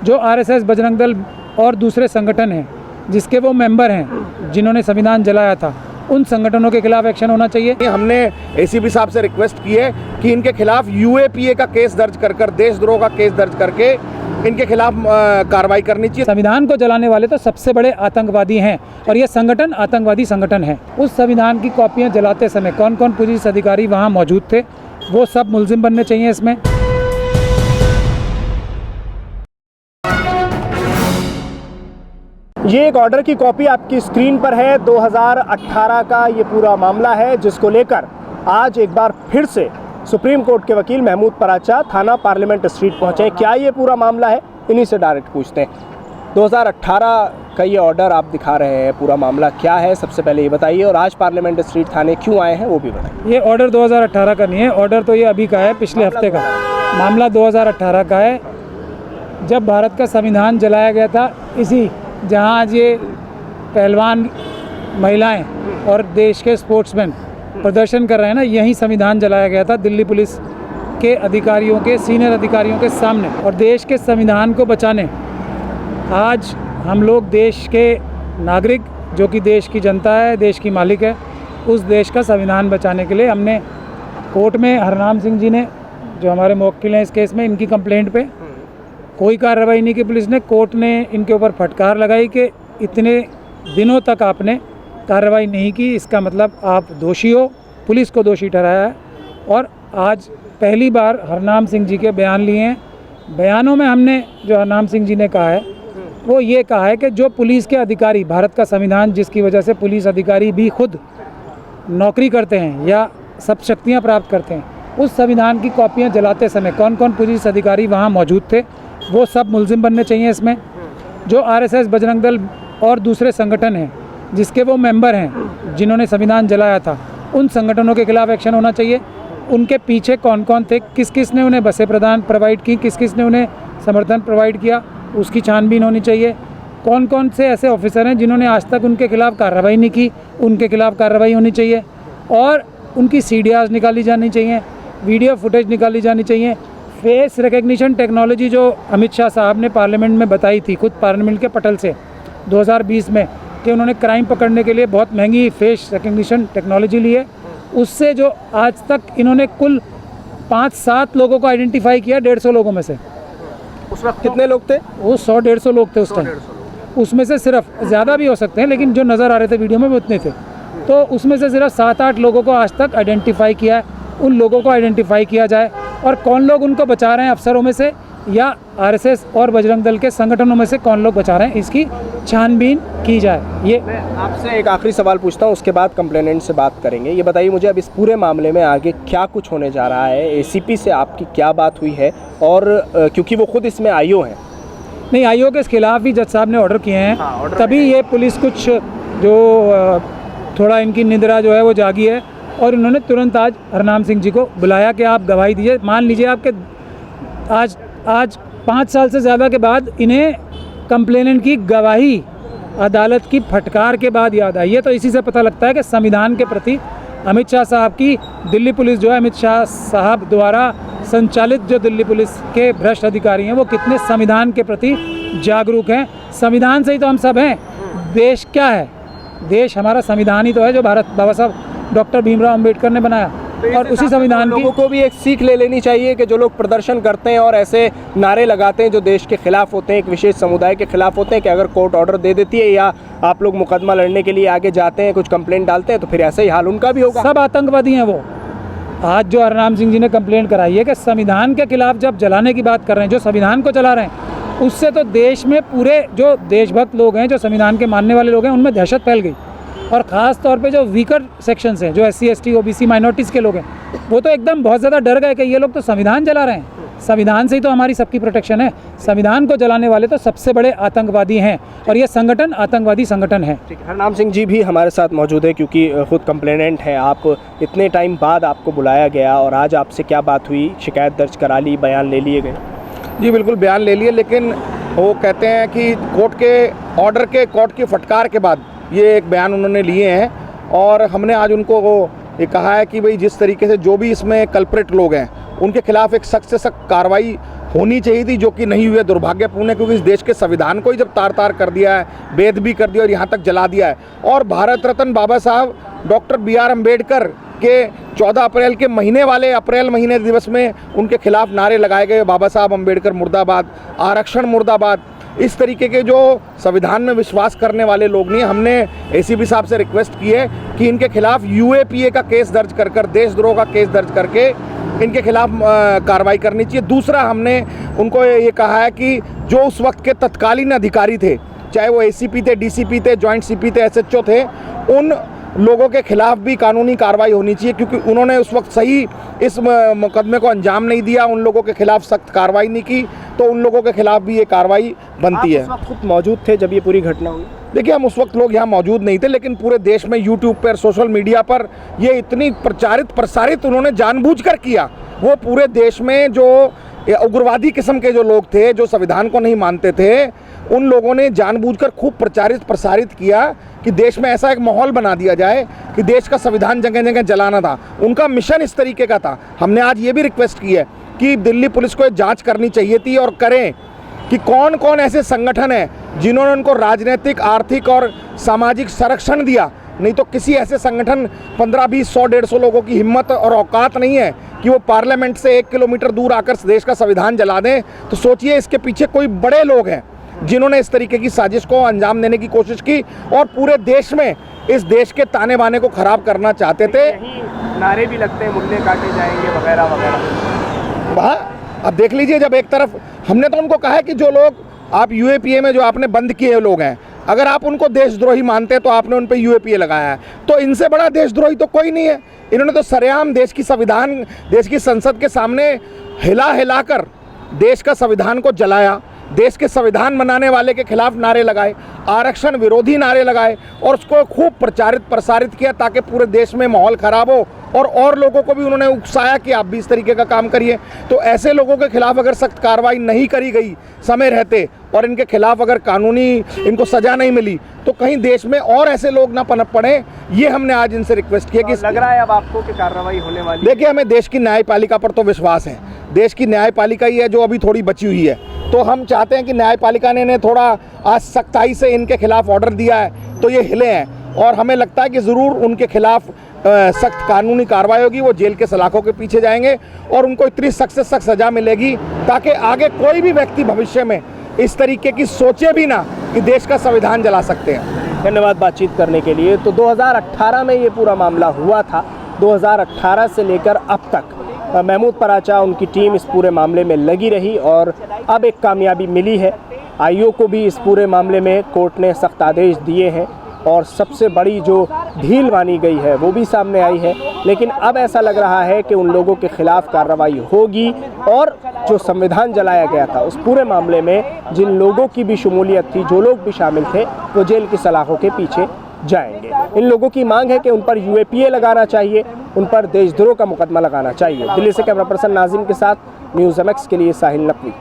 जो आरएसएस, बजरंग दल और दूसरे संगठन हैं जिसके वो मेंबर हैं, जिन्होंने संविधान जलाया था, उन संगठनों के खिलाफ एक्शन होना चाहिए। हमने एसीपी साहब से रिक्वेस्ट की है कि इनके खिलाफ यूएपीए का केस दर्ज कर देशद्रोह का केस दर्ज करके इनके खिलाफ कार्रवाई करनी चाहिए। संविधान को जलाने वाले तो सबसे बड़े आतंकवादी हैं और ये संगठन आतंकवादी संगठन है। उस संविधान की कॉपियां जलाते समय कौन कौन पुलिस अधिकारी वहां मौजूद थे, वो सब मुलजिम बनने चाहिए इसमें। ये एक ऑर्डर की कॉपी आपकी स्क्रीन पर है। 2018 का ये पूरा मामला है, जिसको लेकर आज एक बार फिर से सुप्रीम कोर्ट के वकील महमूद पराचा थाना पार्लियामेंट स्ट्रीट पहुंचे। क्या ये पूरा मामला है, इन्हीं से डायरेक्ट पूछते हैं। 2018 का ये ऑर्डर आप दिखा रहे हैं, पूरा मामला क्या है सबसे पहले ये बताइए, और आज पार्लियामेंट स्ट्रीट थाने क्यों आए हैं वो भी बताइए। ये ऑर्डर 2018 का नहीं है, ऑर्डर तो ये अभी का है, पिछले हफ्ते का। मामला 2018 का है, जब भारत का संविधान जलाया गया था। इसी जहाँ आज ये पहलवान महिलाएं और देश के स्पोर्ट्समैन प्रदर्शन कर रहे हैं ना, यही संविधान जलाया गया था दिल्ली पुलिस के अधिकारियों के, सीनियर अधिकारियों के सामने। और देश के संविधान को बचाने आज हम लोग, देश के नागरिक जो कि देश की जनता है, देश की मालिक है, उस देश का संविधान बचाने के लिए हमने कोर्ट में हरनाम सिंह जी ने, जो हमारे मुवक्किल हैं इस केस में, इनकी कंप्लेंट पे कोई कार्रवाई नहीं की पुलिस ने। कोर्ट ने इनके ऊपर फटकार लगाई कि इतने दिनों तक आपने कार्रवाई नहीं की, इसका मतलब आप दोषी हो, पुलिस को दोषी ठहराया है। और आज पहली बार हरनाम सिंह जी के बयान लिए हैं। बयानों में हमने जो हरनाम सिंह जी ने कहा है वो ये कहा है कि जो पुलिस के अधिकारी, भारत का संविधान जिसकी वजह से पुलिस अधिकारी भी खुद नौकरी करते हैं या सब शक्तियाँ प्राप्त करते हैं, उस संविधान की कॉपियाँ जलाते समय कौन कौन पुलिस अधिकारी वहाँ मौजूद थे, वो सब मुलजिम बनने चाहिए इसमें। जो आरएसएस, बजरंग दल और दूसरे संगठन हैं जिसके वो मेंबर हैं, जिन्होंने संविधान जलाया था, उन संगठनों के खिलाफ एक्शन होना चाहिए। उनके पीछे कौन कौन थे, किस किस ने उन्हें बसें प्रोवाइड की, किस किस ने उन्हें समर्थन प्रोवाइड किया, उसकी छानबीन होनी चाहिए। कौन कौन से ऐसे ऑफिसर हैं जिन्होंने आज तक उनके खिलाफ कार्रवाई नहीं की, उनके खिलाफ कार्रवाई होनी चाहिए। और उनकी सीडीआर निकाली जानी चाहिए, वीडियो फुटेज निकाली जानी चाहिए। फेस रिकग्निशन टेक्नोलॉजी जो अमित शाह साहब ने पार्लियामेंट में बताई थी, खुद पार्लियामेंट के पटल से 2020 में, कि उन्होंने क्राइम पकड़ने के लिए बहुत महंगी फेस रिकग्निशन टेक्नोलॉजी ली है, उससे जो आज तक इन्होंने कुल 5-7 लोगों को आइडेंटिफाई किया 150 लोगों में से। उस वक्त कितने लोग थे? वो 100-150 लोग थे उस टाइम। उसमें से सिर्फ, ज़्यादा भी हो सकते हैं लेकिन जो नज़र आ रहे थे वीडियो में वो उतने थे। तो उसमें से सिर्फ 7-8 लोगों को आज तक आइडेंटिफाई किया है। उन लोगों को आइडेंटिफाई किया जाए और कौन लोग उनको बचा रहे हैं, अफसरों में से या आरएसएस और बजरंग दल के संगठनों में से कौन लोग बचा रहे हैं, इसकी छानबीन की जाए। ये मैं आपसे एक आखिरी सवाल पूछता हूँ, उसके बाद कंप्लेनेंट से बात करेंगे। ये बताइए मुझे, अब इस पूरे मामले में आगे क्या कुछ होने जा रहा है? एसीपी से आपकी क्या बात हुई है? और क्योंकि वो खुद इसमें आईओ हैं। नहीं, आईओ के खिलाफ भी जज साहब ने ऑर्डर किए हैं। हाँ, तभी ये पुलिस कुछ जो थोड़ा इनकी निद्रा जो है वो जागी है और इन्होंने तुरंत आज हरनाम सिंह जी को बुलाया कि आप गवाही दीजिए। मान लीजिए आपके आज 5 साल से ज़्यादा के बाद इन्हें कंप्लेनेंट की गवाही अदालत की फटकार के बाद याद आई है। तो इसी से पता लगता है कि संविधान के प्रति अमित शाह साहब की दिल्ली पुलिस जो है, अमित शाह साहब द्वारा संचालित जो दिल्ली पुलिस के भ्रष्ट अधिकारी हैं, वो कितने संविधान के प्रति जागरूक हैं। संविधान से ही तो हम सब हैं। देश क्या है? देश हमारा संविधान ही तो है, जो भारत बाबा साहब डॉक्टर भीमराव अंबेडकर ने बनाया। और उसी संविधान की लोगों को भी एक सीख ले लेनी चाहिए कि जो लोग प्रदर्शन करते हैं और ऐसे नारे लगाते हैं जो देश के खिलाफ होते हैं, एक विशेष समुदाय के खिलाफ होते हैं, कि अगर कोर्ट ऑर्डर दे देती है या आप लोग मुकदमा लड़ने के लिए आगे जाते हैं, कुछ कंप्लेंट डालते हैं, तो फिर ऐसा ही हाल उनका भी होगा। सब आतंकवादी हैं वो। आज जो हरनाम सिंह जी ने कंप्लेंट कराई है कि संविधान के खिलाफ जब जलाने की बात कर रहे हैं, जो संविधान को जला रहे हैं, उससे तो देश में पूरे जो देशभक्त लोग हैं, जो संविधान के मानने वाले लोग हैं, उनमें दहशत फैल गई। और ख़ास तौर पे जो वीकर सेक्शंस हैं, जो SC ST OBC माइनॉरिटीज़ के लोग हैं, वो तो एकदम बहुत ज़्यादा डर गए कि ये लोग तो संविधान जला रहे हैं। संविधान से ही तो हमारी सबकी प्रोटेक्शन है। संविधान को जलाने वाले तो सबसे बड़े आतंकवादी हैं और ये संगठन आतंकवादी संगठन है। ठीक है, हरनाम सिंह जी भी हमारे साथ मौजूद है क्योंकि खुद कंप्लेनेंट हैं। आप इतने टाइम बाद आपको बुलाया गया और आज आपसे क्या बात हुई? शिकायत दर्ज करा ली, बयान ले लिए गए? जी बिल्कुल, बयान ले लिए, लेकिन वो कहते हैं कि कोर्ट के ऑर्डर के, कोर्ट की फटकार के बाद ये एक बयान उन्होंने लिए हैं। और हमने आज उनको ये कहा है कि भाई जिस तरीके से जो भी इसमें कल्प्रिट लोग हैं उनके खिलाफ एक सख्त से सख्त कार्रवाई होनी चाहिए थी, जो कि नहीं हुई है, दुर्भाग्यपूर्ण है, क्योंकि इस देश के संविधान को ही जब तार तार कर दिया है, वेद भी कर दिया और यहाँ तक जला दिया है, और भारत रत्न बाबा साहब डॉक्टर BR अम्बेडकर के 14 अप्रैल के महीने वाले अप्रैल महीने दिवस में उनके खिलाफ नारे लगाए गए, बाबा साहब अम्बेडकर मुर्दाबाद, आरक्षण मुर्दाबाद। इस तरीके के जो संविधान में विश्वास करने वाले लोग नहीं, हमने ACP साहब से रिक्वेस्ट की है कि इनके खिलाफ UAPA का केस दर्ज कर देशद्रोह का केस दर्ज करके इनके खिलाफ कार्रवाई करनी चाहिए। दूसरा, हमने उनको ये कहा है कि जो उस वक्त के तत्कालीन अधिकारी थे, चाहे वो ACP थे, DCP थे, जॉइंट CP थे, SHO थे, उन लोगों के खिलाफ भी कानूनी कार्रवाई होनी चाहिए, क्योंकि उन्होंने उस वक्त सही इस मुकदमे को अंजाम नहीं दिया, उन लोगों के खिलाफ सख्त कार्रवाई नहीं की, तो उन लोगों के खिलाफ भी ये कार्रवाई बनती है। आप उस वक्त खुद मौजूद थे जब ये पूरी घटना हुई? देखिए, हम उस वक्त लोग यहाँ मौजूद नहीं थे, लेकिन पूरे देश में YouTube पर, सोशल मीडिया पर ये इतनी प्रसारित उन्होंने जानबूझकर किया। वो पूरे देश में जो उग्रवादी किस्म के जो लोग थे, जो संविधान को नहीं मानते थे, उन लोगों ने जानबूझकर खूब प्रसारित किया कि देश में ऐसा एक माहौल बना दिया जाए कि देश का संविधान जगह जगह जलाना था। उनका मिशन इस तरीके का था। हमने आज ये भी रिक्वेस्ट की है कि दिल्ली पुलिस को जांच करनी चाहिए थी और करें कि कौन कौन ऐसे संगठन हैं जिन्होंने उनको राजनीतिक, आर्थिक और सामाजिक संरक्षण दिया। नहीं तो किसी ऐसे संगठन 15, 20, 100, 150 लोगों की हिम्मत और औकात नहीं है कि वो पार्लियामेंट से 1 किलोमीटर दूर आकर देश का संविधान जला दें। तो सोचिए, इसके पीछे कोई बड़े लोग हैं जिन्होंने इस तरीके की साजिश को अंजाम देने की कोशिश की और पूरे देश में इस देश के ताने बाने को खराब करना चाहते थे। नारे भी लगते हैं, मुल्ले काटे जाएंगे वगैरह वगैरह। वहाँ अब देख लीजिए, जब एक तरफ हमने तो उनको कहा है कि जो लोग आप UAPA में जो आपने बंद किए लोग हैं, अगर आप उनको देशद्रोही मानते हैं तो आपने उन पर UAPA लगाया है, तो इनसे बड़ा देशद्रोही तो कोई नहीं है। इन्होंने तो सरेआम देश की संविधान, देश की संसद के सामने हिलाकर देश का संविधान को जलाया, देश के संविधान बनाने वाले के खिलाफ नारे लगाए, आरक्षण विरोधी नारे लगाए और उसको खूब प्रसारित किया ताकि पूरे देश में माहौल ख़राब हो, और लोगों को भी उन्होंने उकसाया कि आप भी इस तरीके का काम करिए। तो ऐसे लोगों के खिलाफ अगर सख्त कार्रवाई नहीं करी गई समय रहते और इनके खिलाफ अगर कानूनी इनको सज़ा नहीं मिली, तो कहीं देश में और ऐसे लोग ना पनप पड़े। ये हमने आज इनसे रिक्वेस्ट किया कि लग रहा है अब आपको कि कार्रवाई होने वाली? देखिए, हमें देश की न्यायपालिका पर तो विश्वास है। देश की न्यायपालिका ही है जो अभी थोड़ी बची हुई है, तो हम चाहते हैं कि न्यायपालिका ने थोड़ा आज सख्ताई से इनके खिलाफ ऑर्डर दिया है तो ये हिले हैं, और हमें लगता है कि ज़रूर उनके खिलाफ सख्त कानूनी कार्रवाई होगी। वो जेल के सलाखों के पीछे जाएंगे और उनको इतनी सख्त से सख्त सज़ा मिलेगी ताकि आगे कोई भी व्यक्ति भविष्य में इस तरीके की सोचे भी ना कि देश का संविधान जला सकते हैं। धन्यवाद बातचीत करने के लिए। तो 2018 में ये पूरा मामला हुआ था। 2018 से लेकर अब तक महमूद पराचा, उनकी टीम इस पूरे मामले में लगी रही और अब एक कामयाबी मिली है। आईओ को भी इस पूरे मामले में कोर्ट ने सख्त आदेश दिए हैं और सबसे बड़ी जो ढील मानी गई है वो भी सामने आई है। लेकिन अब ऐसा लग रहा है कि उन लोगों के खिलाफ कार्रवाई होगी और जो संविधान जलाया गया था उस पूरे मामले में जिन लोगों की भी शमूलियत थी, जो लोग भी शामिल थे, वो जेल की सलाखों के पीछे जाएंगे। इन लोगों की मांग है कि उन पर UAPA लगाना चाहिए, उन पर देशद्रोह का मुकदमा लगाना चाहिए। दिल्ली से कैमरा पर्सन नाजिम के साथ न्यूज़ MX के लिए साहिल नकवी।